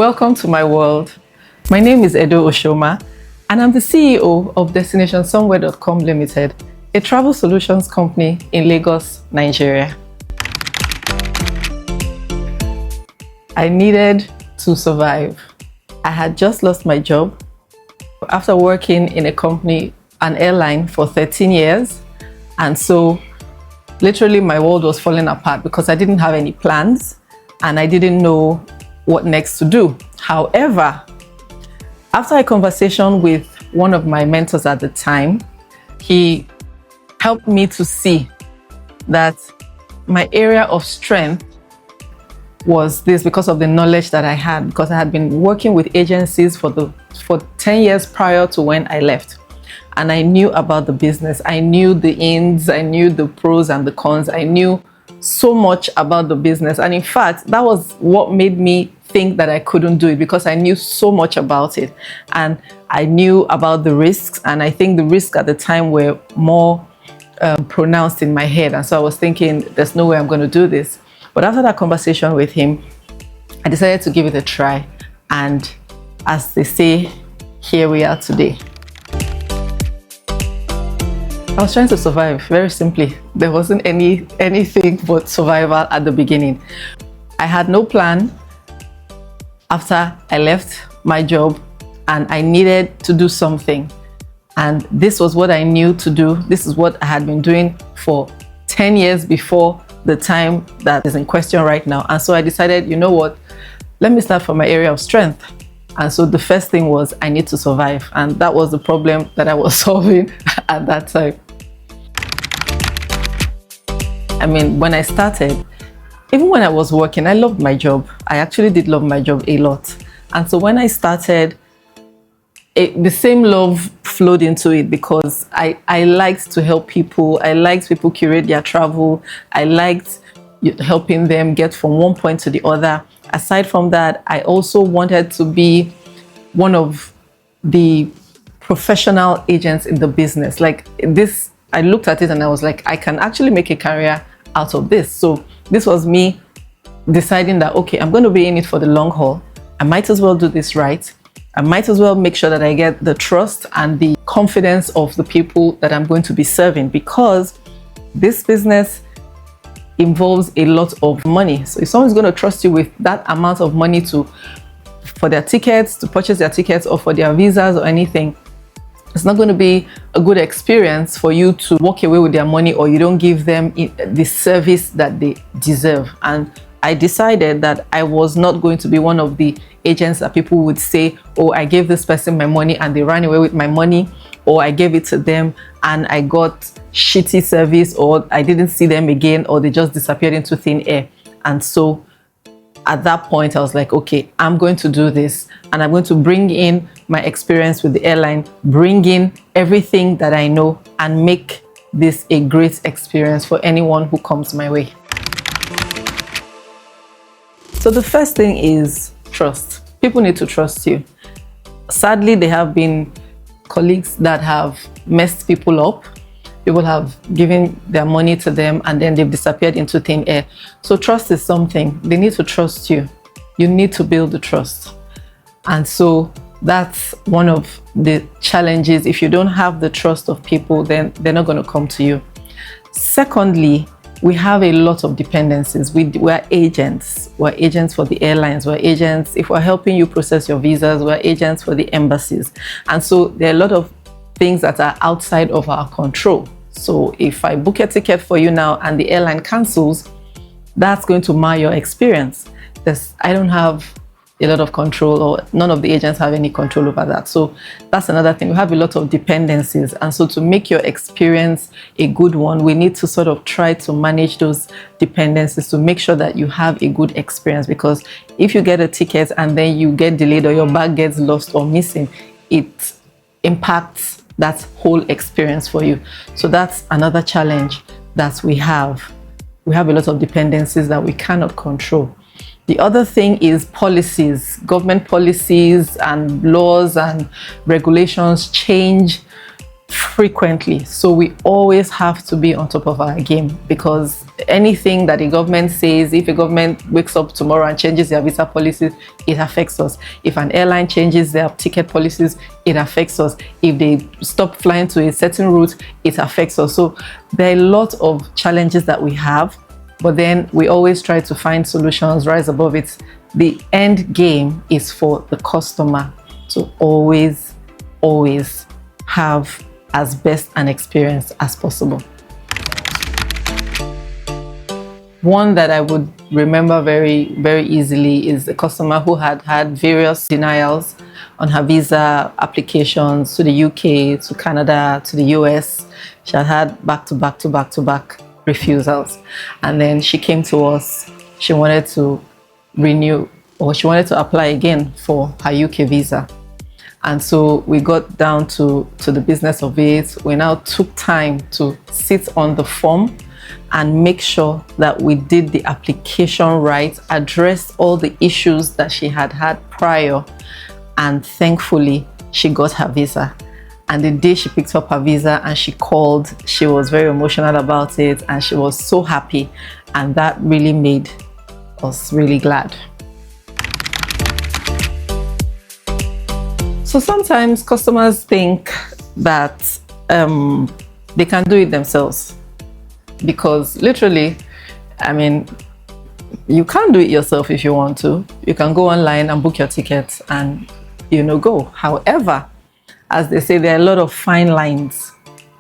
Welcome to my world. My name is Erdoo Oshoma, and I'm the CEO of DestinationSomewhere.com Limited, a travel solutions company in Lagos, Nigeria. I needed to survive. I had just lost my job after working in a company, an airline, for 13 years. And so literally my world was falling apart because I didn't have any plans and I didn't know what next to do. However, after a conversation with one of my mentors at the time, he helped me to see that my area of strength was this because of the knowledge that I had, because I had been working with agencies for 10 years prior to when I left. And I knew about the business. I knew the ins, I knew the pros and the cons. I knew so much about the business. And in fact, that was what made me think that I couldn't do it, because I knew so much about it. And I knew about the risks. And I think the risks at the time were more pronounced in my head. And so I was thinking, there's no way I'm going to do this. But after that conversation with him, I decided to give it a try. And as they say, here we are today. I was trying to survive, very simply. There wasn't anything but survival at the beginning. I had no plan after I left my job, and I needed to do something. And this was what I knew to do. This is what I had been doing for 10 years before the time that is in question right now. And so I decided, you know what, let me start from my area of strength. And so the first thing was, I need to survive. And that was the problem that I was solving at that time. I mean, when I started, even when I was working, I loved my job. I actually did love my job a lot. And so when I started, the same love flowed into it, because I liked to help people. I liked people curate their travel. I liked helping them get from one point to the other. Aside from that, I also wanted to be one of the professional agents in the business. Like this, I looked at it and I was like, I can actually make a career out of this. So this was me deciding that, okay, I'm going to be in it for the long haul. I might as well do this right. I might as well make sure that I get the trust and the confidence of the people that I'm going to be serving, because this business involves a lot of money. So if someone's going to trust you with that amount of money for their tickets, to purchase their tickets, or for their visas or anything, it's not going to be a good experience for you to walk away with their money, or you don't give them the service that they deserve. And I decided that I was not going to be one of the agents that people would say, oh, I gave this person my money and they ran away with my money, or I gave it to them and I got shitty service, or I didn't see them again, or they just disappeared into thin air. And so at that point, I was like, okay, I'm going to do this, and I'm going to bring in my experience with the airline, bring in everything that I know, and make this a great experience for anyone who comes my way. So the first thing is trust. People need to trust you. Sadly, there have been colleagues that have messed people up. People have given their money to them and then they've disappeared into thin air. So trust is something. They need to trust you. You need to build the trust. And so that's one of the challenges. If you don't have the trust of people, then they're not going to come to you. Secondly, we have a lot of dependencies. We're agents. We're agents for the airlines. We're agents. If we're helping you process your visas, we're agents for the embassies. And so there are a lot of things that are outside of our control. So if I book a ticket for you now and the airline cancels, that's going to mar your experience. I don't have a lot of control, or none of the agents have any control over that. So that's another thing. We have a lot of dependencies. And so to make your experience a good one, we need to sort of try to manage those dependencies to make sure that you have a good experience. Because if you get a ticket and then you get delayed, or your bag gets lost or missing, it impacts that whole experience for you. So that's another challenge that we have. We have a lot of dependencies that we cannot control. The other thing is policies. Government policies and laws and regulations change frequently. So we always have to be on top of our game, because anything that the government says, if a government wakes up tomorrow and changes their visa policies, it affects us. If an airline changes their ticket policies, it affects us. If they stop flying to a certain route, it affects us. So there are a lot of challenges that we have, but then we always try to find solutions, rise above it. The end game is for the customer to always have as best an experience as possible. One that I would remember very, very easily is a customer who had had various denials on her visa applications to the UK, to Canada, to the US. She had had back-to-back refusals. And then she came to us. She wanted to renew, or she wanted to apply again for her UK visa. And so we got down to the business of it. We now took time to sit on the form and make sure that we did the application right, addressed all the issues that she had had prior, and thankfully she got her visa. And the day she picked up her visa and she called, she was very emotional about it and she was so happy, and that really made us really glad. So sometimes customers think that they can do it themselves, because literally, I mean, you can't do it yourself if you want to. You can go online and book your tickets and, go. However, as they say, there are a lot of fine lines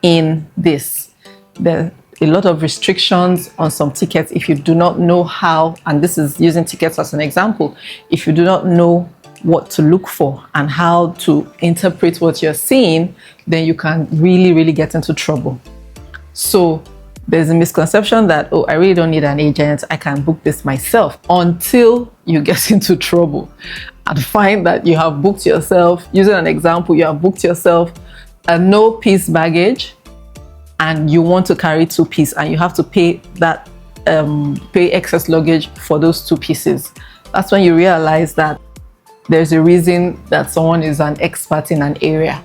in this. There are a lot of restrictions on some tickets if you do not know how, and this is using tickets as an example, if you do not know what to look for and how to interpret what you're seeing, then you can really get into trouble. So there's a misconception that, oh, I really don't need an agent, I can book this myself, until you get into trouble and find that you have booked yourself. Using an example, you have booked yourself a no-piece baggage and you want to carry 2 pieces, and you have to pay that pay excess luggage for those 2 pieces. That's when you realize that there's a reason that someone is an expert in an area.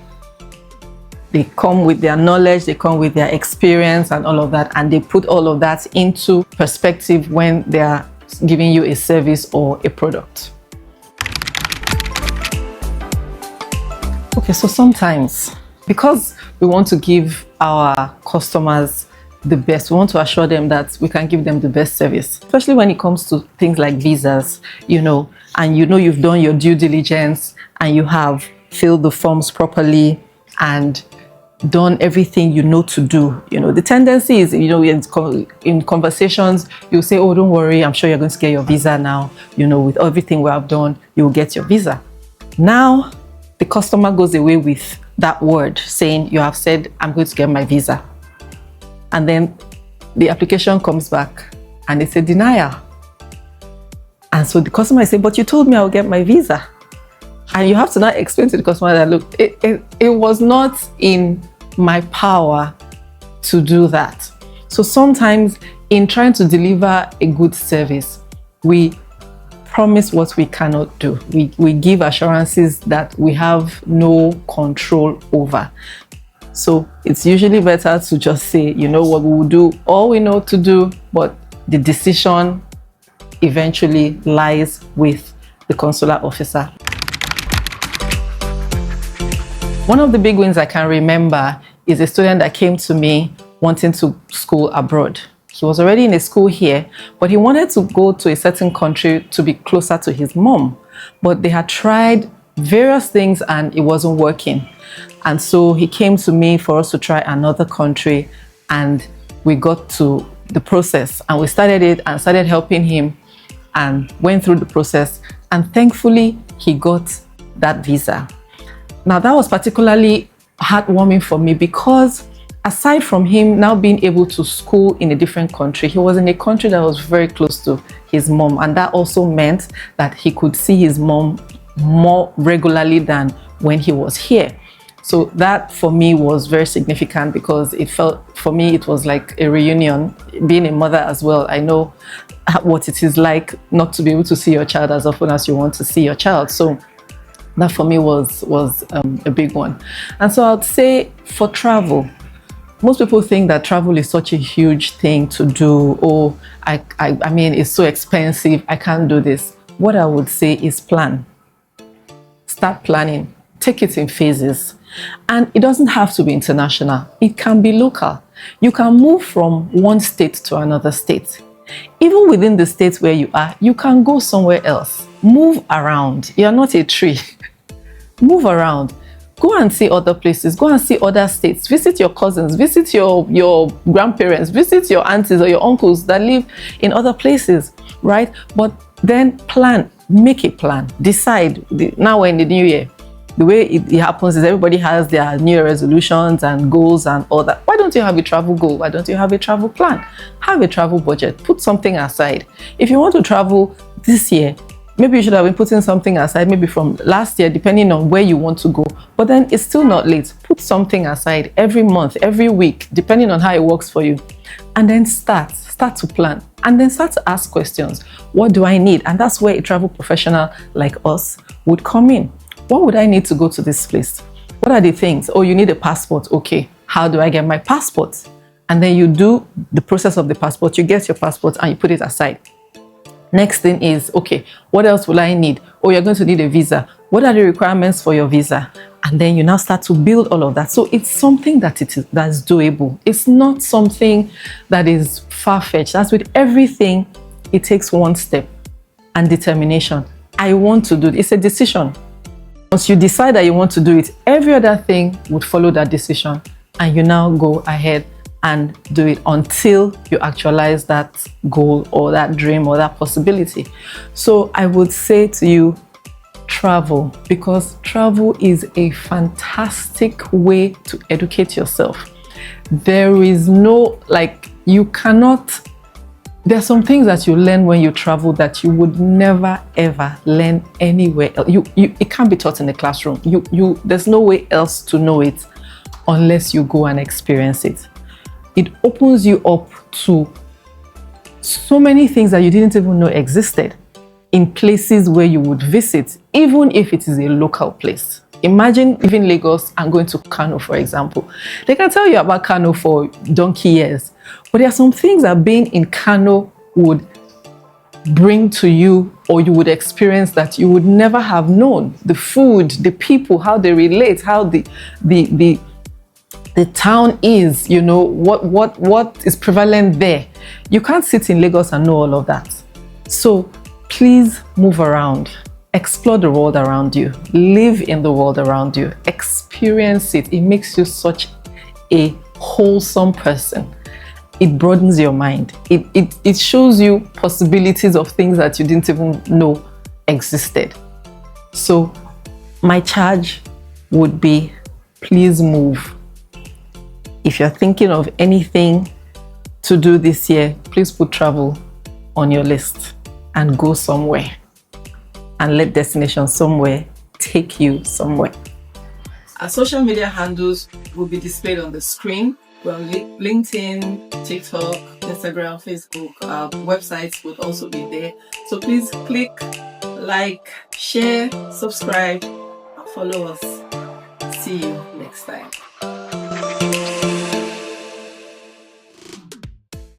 They come with their knowledge, they come with their experience and all of that, and they put all of that into perspective when they are giving you a service or a product. Okay, so sometimes, because we want to give our customers the best, we want to assure them that we can give them the best service, especially when it comes to things like visas, and you've done your due diligence and you have filled the forms properly and done everything to do. The tendency is, in conversations, you'll say, oh, don't worry, I'm sure you're going to get your visa now. With everything we have done, you'll get your visa. Now, the customer goes away with that word saying, you have said, I'm going to get my visa. And then the application comes back and it's a denial. And so the customer is saying, but you told me I'll get my visa. And you have to now explain to the customer that, look, it was not in my power to do that. So sometimes in trying to deliver a good service, we promise what we cannot do. We give assurances that we have no control over. So it's usually better to just say, what, we will do all we know to do, but the decision eventually lies with the consular officer. One of the big wins I can remember is a student that came to me wanting to school abroad. He was already in a school here, but he wanted to go to a certain country to be closer to his mom. But they had tried various things and it wasn't working. And so he came to me for us to try another country, and we got to the process and we started it and started helping him and went through the process, and thankfully he got that visa. Now that was particularly heartwarming for me, because aside from him now being able to school in a different country, he was in a country that was very close to his mom, and that also meant that he could see his mom more regularly than when he was here. So that for me was very significant, because it felt, for me, it was like a reunion. Being a mother as well, I know what it is like not to be able to see your child as often as you want to see your child. So That for me was a big one. And so I'd say for travel, most people think that travel is such a huge thing to do. Oh, I mean, it's so expensive, I can't do this. What I would say is plan. Start planning. Take it in phases. And it doesn't have to be international. It can be local. You can move from one state to another state. Even within the state where you are, you can go somewhere else. Move around. You're not a tree. Move around. Go and see other places. Go and see other states. Visit your cousins. Visit your grandparents. Visit your aunties or your uncles that live in other places, right? But then plan. Make a plan. Decide. Now we're in the new year. The way it happens is everybody has their new year resolutions and goals and all that. Why don't you have a travel goal? Why don't you have a travel plan? Have a travel budget. Put something aside. If you want to travel this year, maybe you should have been putting something aside, maybe from last year, depending on where you want to go. But then it's still not late. Put something aside every month, every week, depending on how it works for you. And then start to plan. And then start to ask questions. What do I need? And that's where a travel professional like us would come in. What would I need to go to this place? What are the things? Oh, you need a passport. Okay, how do I get my passport? And then you do the process of the passport. You get your passport and you put it aside. Next thing is, okay, what else will I need? Oh, you're going to need a visa. What are the requirements for your visa? And then you now start to build all of that. So it's something that's doable. It's not something that is far-fetched. As with everything, it takes one step and determination. I want to do it. It's a decision. Once you decide that you want to do it, every other thing would follow that decision, and you now go ahead and do it until you actualize that goal or that dream or that possibility. So I would say to you, travel, because travel is a fantastic way to educate yourself. There is no, there are some things that you learn when you travel that you would never ever learn anywhere else. It can't be taught in the classroom. There's no way else to know it unless you go and experience it. It opens you up to so many things that you didn't even know existed in places where you would visit, even if it is a local place. Imagine leaving Lagos and going to Kano, for example. They can tell you about Kano for donkey years, but there are some things that being in Kano would bring to you, or you would experience, that you would never have known. The food, the people, how they relate, how the town is, you know, what is prevalent there. You can't sit in Lagos and know all of that. So please move around. Explore the world around you. Live in the world around you. Experience it. It makes you such a wholesome person. It broadens your mind. It shows you possibilities of things that you didn't even know existed. So my charge would be, please move. If you're thinking of anything to do this year, please put travel on your list and go somewhere. And let destination somewhere take you somewhere. Our social media handles will be displayed on the screen. We're on LinkedIn, TikTok, Instagram, Facebook. Our websites will also be there. So please click, like, share, subscribe, and follow us. See you next time.